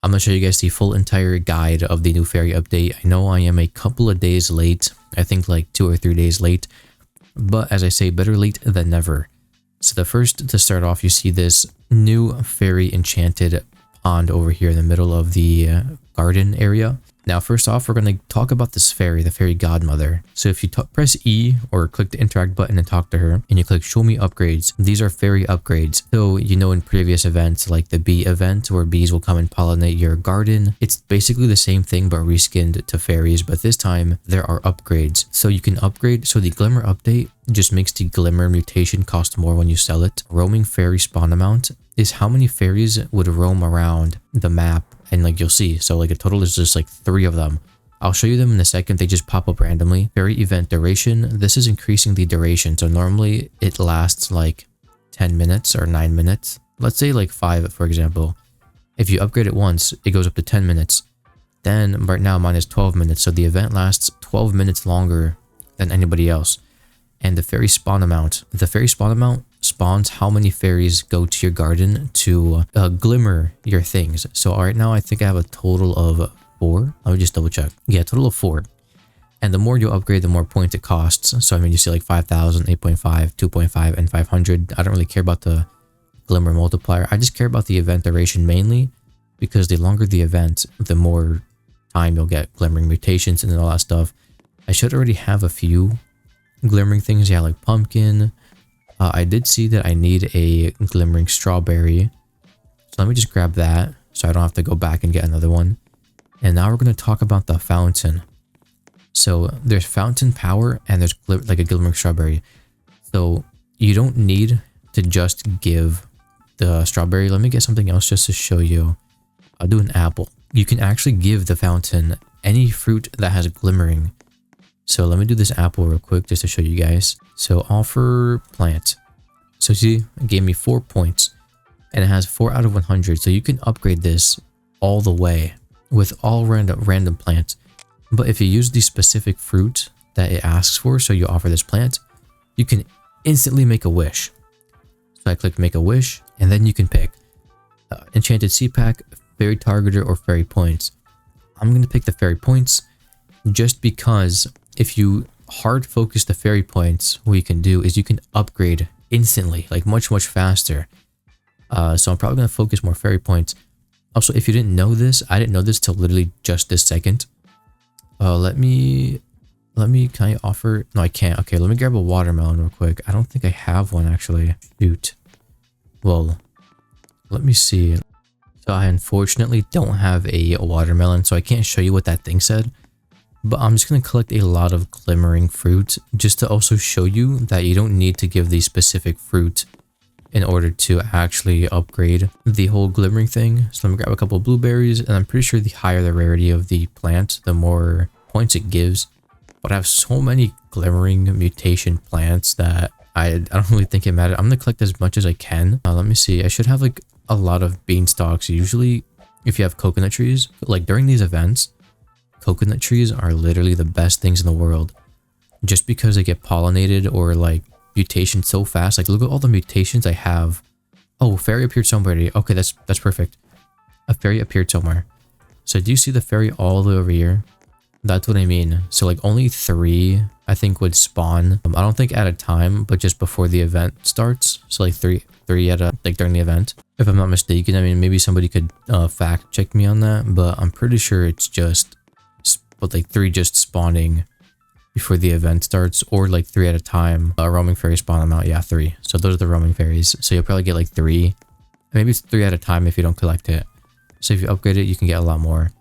I'm gonna show you guys the full entire guide of the new fairy update. I know I am a couple of days late. I think like 2 or 3 days late. But as I say, better late than never. So the first to start off, you see this new fairy enchanted pond over here in the middle of the garden area. Now, first off, we're going to talk about this fairy, the fairy godmother. So if you press E or click the interact button and talk to her, and you click show me upgrades, these are fairy upgrades. So, you know, in previous events, like the bee event where bees will come and pollinate your garden, it's basically the same thing but reskinned to fairies, but this time there are upgrades. So you can upgrade. So the glimmer update just makes the glimmer mutation cost more when you sell it. Roaming fairy spawn amount is how many fairies would roam around the map. And like you'll see, so like a total is just like 3 of them. I'll show you them in a second. They just pop up randomly. Fairy event duration. This is increasing the duration. So normally it lasts like 10 minutes or 9 minutes. Let's say like 5, for example. If you upgrade it once, it goes up to 10 minutes. Then right now mine is 12 minutes. So the event lasts 12 minutes longer than anybody else. And the fairy spawn amount. The fairy spawn amount spawns how many fairies go to your garden to glimmer your things. So right now I think I have a total of 4. Let me just double check. Yeah, total of 4. And the more you upgrade, the more points it costs. So I mean, you see like 5,000, 8.5, 2.5, and 500. I don't really care about the glimmer multiplier. I just care about the event duration mainly, because the longer the event, the more time you'll get glimmering mutations and all that stuff. I should already have a few glimmering things. Yeah, like pumpkin. I did see that I need a glimmering strawberry. So let me just grab that so I don't have to go back and get another one. And now we're going to talk about the fountain. So there's fountain power and there's like a glimmering strawberry. So you don't need to just give the strawberry. Let me get something else just to show you. I'll do an apple. You can actually give the fountain any fruit that has glimmering. So let me do this apple real quick just to show you guys. So offer plant. So see, it gave me 4 points and it has 4 out of 100. So you can upgrade this all the way with all random plants. But if you use the specific fruit that it asks for, so you offer this plant, you can instantly make a wish. So I click make a wish and then you can pick enchanted seed pack, fairy targeter, or fairy points. I'm going to pick the fairy points just because if you hard focus the fairy points, what you can do is you can upgrade instantly, like much faster. So I'm probably going to focus more fairy points. Also, if you didn't know this, I didn't know this till literally just this second. Let me, can I offer? No, I can't. Okay, let me grab a watermelon real quick. I don't think I have one actually. Shoot. Well, let me see. So I unfortunately don't have a watermelon, so I can't show you what that thing said. But I'm just going to collect a lot of glimmering fruit just to also show you that you don't need to give the specific fruit in order to actually upgrade the whole glimmering thing. So let me grab a couple of blueberries, and I'm pretty sure the higher the rarity of the plant, the more points it gives. But I have so many glimmering mutation plants that I don't really think it matters. I'm going to collect as much as I can. Let me see. I should have like a lot of beanstalks. Usually if you have coconut trees, like during these events, coconut trees are literally the best things in the world just because they get pollinated or like mutation so fast. Like look at all the mutations I have. Oh, fairy appeared somewhere. Okay, that's perfect. A fairy appeared somewhere. So do you see the fairy all the way over here? That's what I mean. So like only 3 I think would spawn. I don't think at a time, but just before the event starts. So like three at a like during the event, if I'm not mistaken. I mean, maybe somebody could fact check me on that, but I'm pretty sure it's just but like 3 just spawning before the event starts, or like 3 at a time. A roaming fairy spawn amount, yeah, 3. So those are the roaming fairies. So you'll probably get like 3. Maybe it's 3 at a time if you don't collect it. So if you upgrade it, you can get a lot more.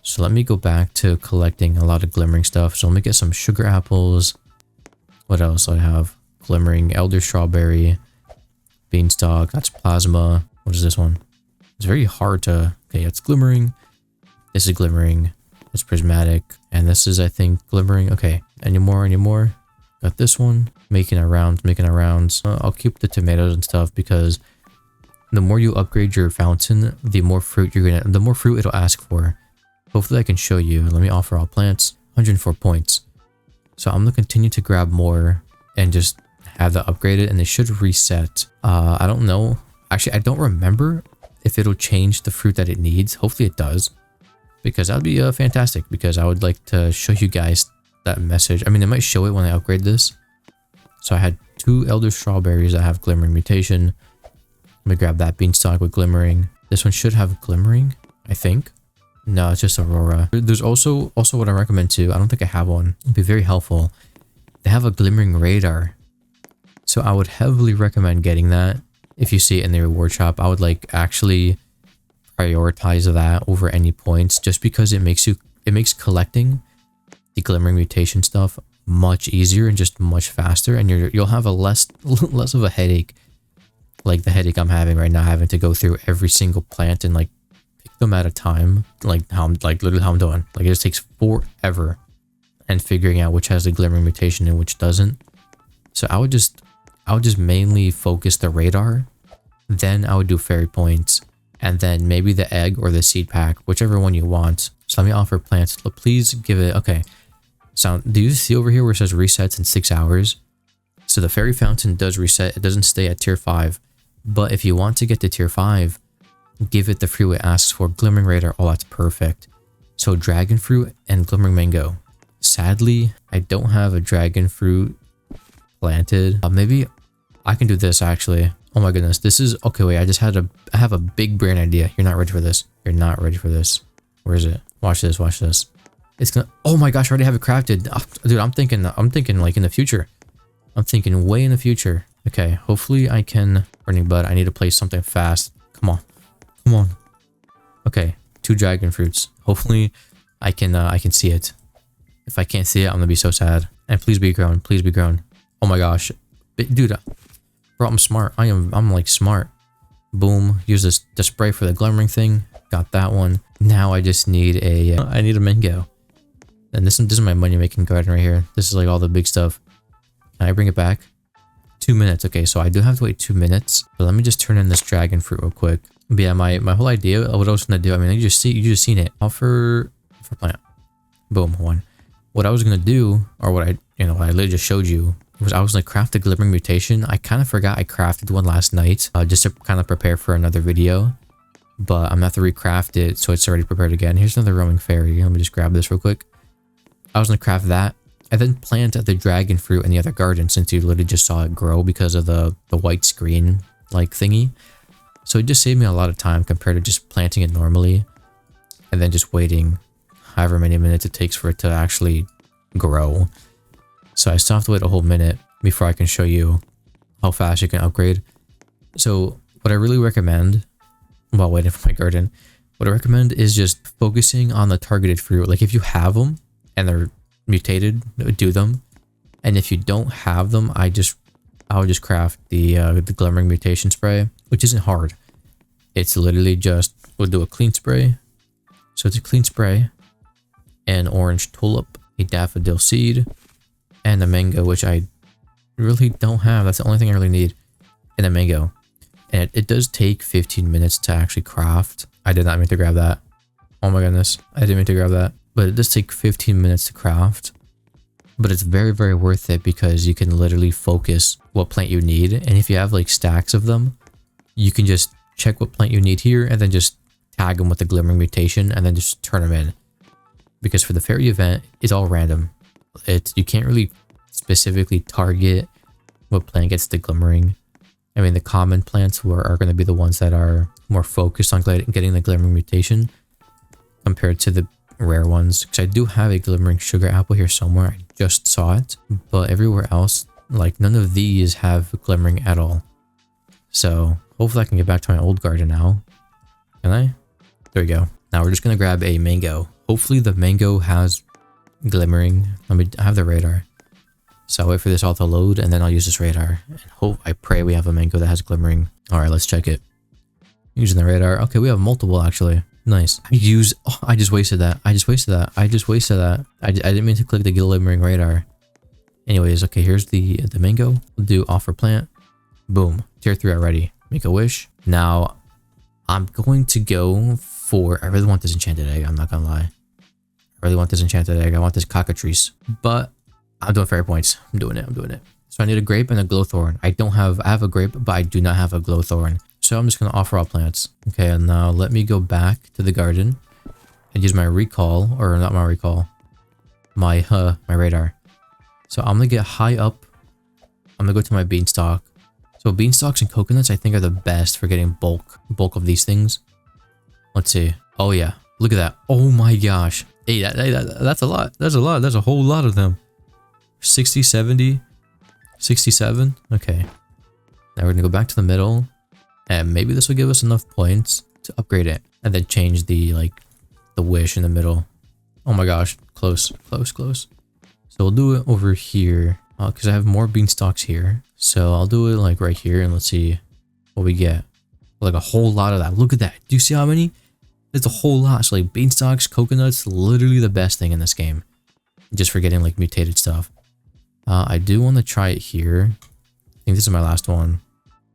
So let me go back to collecting a lot of glimmering stuff. So let me get some sugar apples. What else do I have? Glimmering elder strawberry, beanstalk. That's plasma. What is this one? It's very hard to. Okay, it's glimmering. This is glimmering. It's prismatic, and this is, I think, glimmering. Okay, any more? Got this one. Making our rounds. I'll keep the tomatoes and stuff because the more you upgrade your fountain, the more fruit it'll ask for. Hopefully I can show you. Let me offer all plants. 104 points. So I'm gonna continue to grab more and just have that upgraded, and they should reset. I don't know. Actually, I don't remember if it'll change the fruit that it needs. Hopefully it does, because that would be fantastic, because I would like to show you guys that message. I mean, it might show it when I upgrade this. So I had 2 Elder Strawberries that have Glimmering Mutation. Let me grab that Beanstalk with Glimmering. This one should have Glimmering, I think. No, it's just Aurora. There's also what I recommend too. I don't think I have one. It'd be very helpful. They have a Glimmering Radar. So I would heavily recommend getting that. If you see it in the reward shop, I would like actually prioritize that over any points, just because it makes collecting the Glimmering Mutation stuff much easier and just much faster, and you'll have a less of a headache, like the headache I'm having right now, having to go through every single plant and like pick them at a time, like literally how I'm doing. Like it just takes forever, and figuring out which has the Glimmering Mutation and which doesn't. So I would just mainly focus the radar, then I would do fairy points, and then maybe the egg or the seed pack, whichever one you want. So let me offer plants. Please give it, okay. So do you see over here where it says resets in 6 hours? So the fairy fountain does reset. It doesn't stay at tier 5. But if you want to get to tier 5, give it the fruit it asks for. Glimmering Radar. Oh, that's perfect. So dragon fruit and glimmering mango. Sadly, I don't have a dragon fruit planted. Maybe I can do this actually. Oh my goodness. This is okay. Wait, I have a big brain idea. You're not ready for this. You're not ready for this. Where is it? Watch this. Watch this. It's gonna, oh my gosh, I already have it crafted. Oh, dude, I'm thinking like in the future. I'm thinking way in the future. Okay, hopefully I can, burning bud, I need to place something fast. Come on. Come on. Okay, 2 dragon fruits. Hopefully I can see it. If I can't see it, I'm gonna be so sad. And please be grown. Please be grown. Oh my gosh. Dude, bro, I'm smart. I'm like smart. Boom. Use the spray for the glimmering thing. Got that one. Now I just need I need a mango. And this is my money making garden right here. This is like all the big stuff. Can I bring it back? 2 minutes. Okay, so I do have to wait 2 minutes. But let me just turn in this dragon fruit real quick. But yeah, my whole idea of what I was gonna do. I mean, you just seen it. Offer plant. Boom, 1. What I was gonna do, or what I literally just showed you, was I was gonna craft a Glimmering Mutation. I kind of forgot I crafted one last night, just to kind of prepare for another video. But I'm gonna have to recraft it so it's already prepared again. Here's another roaming fairy. Let me just grab this real quick. I was gonna craft that and then plant the dragon fruit in the other garden, since you literally just saw it grow because of the white screen like thingy. So it just saved me a lot of time compared to just planting it normally and then just waiting however many minutes it takes for it to actually grow. So I still have to wait a whole minute before I can show you how fast you can upgrade. So what I really recommend while waiting for my garden, what I recommend is just focusing on the targeted fruit. Like if you have them and they're mutated, do them. And if you don't have them, I would just craft the Glimmering Mutation spray, which isn't hard. It's literally just, we'll do a clean spray. So it's a clean spray, an orange tulip, a daffodil seed, and a mango, which I really don't have. That's the only thing I really need, and a mango. And it does take 15 minutes to actually craft. I did not mean to grab that. Oh my goodness, I didn't mean to grab that. But it does take 15 minutes to craft. But it's very, very worth it because you can literally focus what plant you need. And if you have like stacks of them, you can just check what plant you need here and then just tag them with the Glimmering Mutation and then just turn them in. Because for the fairy event, it's all random. You can't really specifically target what plant gets the glimmering. I mean, the common plants are going to be the ones that are more focused on getting the Glimmering Mutation compared to the rare ones. Because I do have a glimmering sugar apple here somewhere. I just saw it. But everywhere else, like none of these have glimmering at all. So hopefully I can get back to my old garden now. Can I? There we go. Now we're just going to grab a mango. Hopefully the mango has glimmering. I have the radar. So I'll wait for this all to load and then I'll use this radar. And I pray we have a mango that has glimmering. Alright, let's check it. Using the radar. Okay, we have multiple actually. Nice. I just wasted that. I didn't mean to click the glimmering radar. Anyways, okay, here's the mango. We'll do offer plant. Boom. Tier 3 already. Make a wish. Now, I'm going to go for... I really want this enchanted egg. I'm not gonna lie. I really want this enchanted egg. I want this cockatrice. But I'm doing fairy points. I'm doing it. So I need a grape and a glowthorn. I have a grape, but I do not have a glowthorn. so I'm just going to offer all plants. Okay, and now let me go back to the garden and use my recall, or not my recall, my radar. So I'm going to get high up. I'm going to go to my beanstalk. So beanstalks and coconuts I think are the best for getting bulk of these things. Let's see. Oh yeah, look at that. Oh my gosh. Hey, that's a lot. That's a lot. That's a whole lot of them. 60, 70, 67. Okay. Now we're going to go back to the middle. And maybe this will give us enough points to upgrade it. And then change the, like, the wish in the middle. Oh my gosh. Close, close, close. So we'll do it over here. Because I have more beanstalks here. So I'll do it, like, right here. And let's see what we get. Like, a whole lot of that. Look at that. Do you see how many? It's a whole lot. So, like, beanstalks, coconuts, literally the best thing in this game. Just for getting, like, mutated stuff. I do want to try it here. I think this is my last one.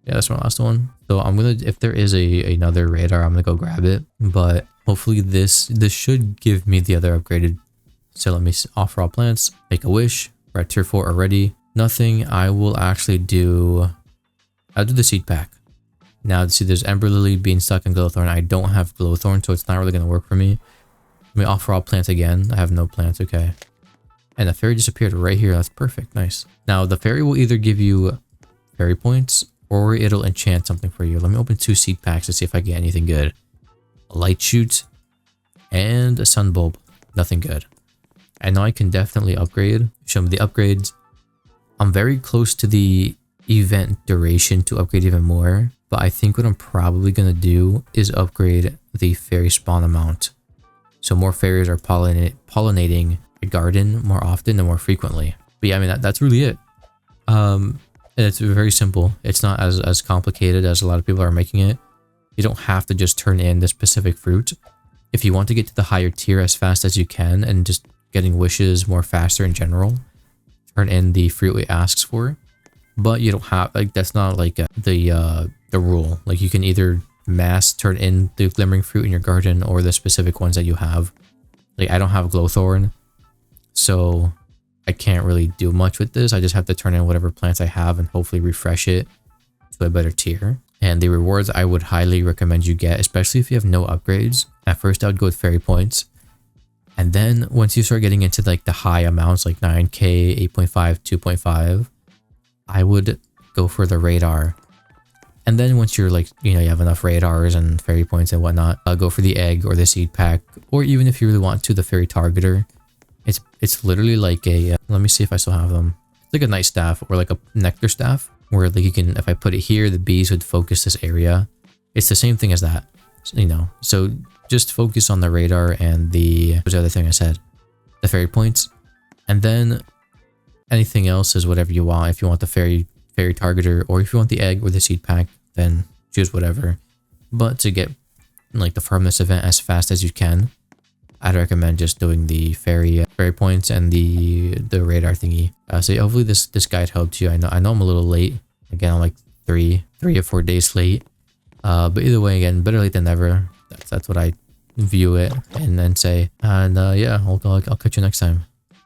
Yeah, that's my last one. So I'm gonna, if there is another radar, I'm gonna go grab it. But hopefully this should give me the other upgraded. So let me offer all plants, make a wish. We're at tier 4 already. Nothing. I will actually do. I'll do the seed pack. Now see, there's Ember Lily, Beanstalk, and Glowthorn. I don't have Glowthorn, so it's not really gonna work for me. Let me offer all plants again. I have no plants. Okay. And the fairy disappeared right here. That's perfect. Nice. Now the fairy will either give you fairy points or it'll enchant something for you. Let me open 2 seed packs to see if I get anything good. A light shoot and a sun bulb. Nothing good. I know I can definitely upgrade. Show me the upgrades. I'm very close to the event duration to upgrade even more. But I think what I'm probably going to do is upgrade the fairy spawn amount. So more fairies are pollinating a garden more often and more frequently. But yeah, I mean, that's really it. And it's very simple. It's not as complicated as a lot of people are making it. You don't have to just turn in the specific fruit. If you want to get to the higher tier as fast as you can and just getting wishes more faster in general, turn in the fruit it asks for. But you don't have, like, that's not like the rule. Like, you can either mass turn in the glimmering fruit in your garden or the specific ones that you have. Like, I don't have Glowthorn, so I can't really do much with this. I just have to turn in whatever plants I have and hopefully refresh it to a better tier. And the rewards I would highly recommend you get, especially if you have no upgrades. At first, I would go with fairy points. And then once you start getting into like the high amounts, like 9k, 8.5, 2.5, I would go for the radar. And then once you're like, you know, you have enough radars and fairy points and whatnot, go for the egg or the seed pack. Or even if you really want to, the fairy targeter. It's literally like a, let me see if I still have them. It's like a night staff or like a nectar staff where like you can, if I put it here, the bees would focus this area. It's the same thing as that, you know. So just focus on the radar and what was the other thing I said? The fairy points. And then anything else is whatever you want. If you want the fairy targeter or if you want the egg or the seed pack, then choose whatever. But to get like the farmless event as fast as you can, I'd recommend just doing the fairy points and the radar thingy. So yeah, hopefully this guide helped you. I know I'm a little late. Again, I'm like 3 or 4 days late. But either way, again, better late than never. That's what I view it and then say. And yeah, I'll catch you next time.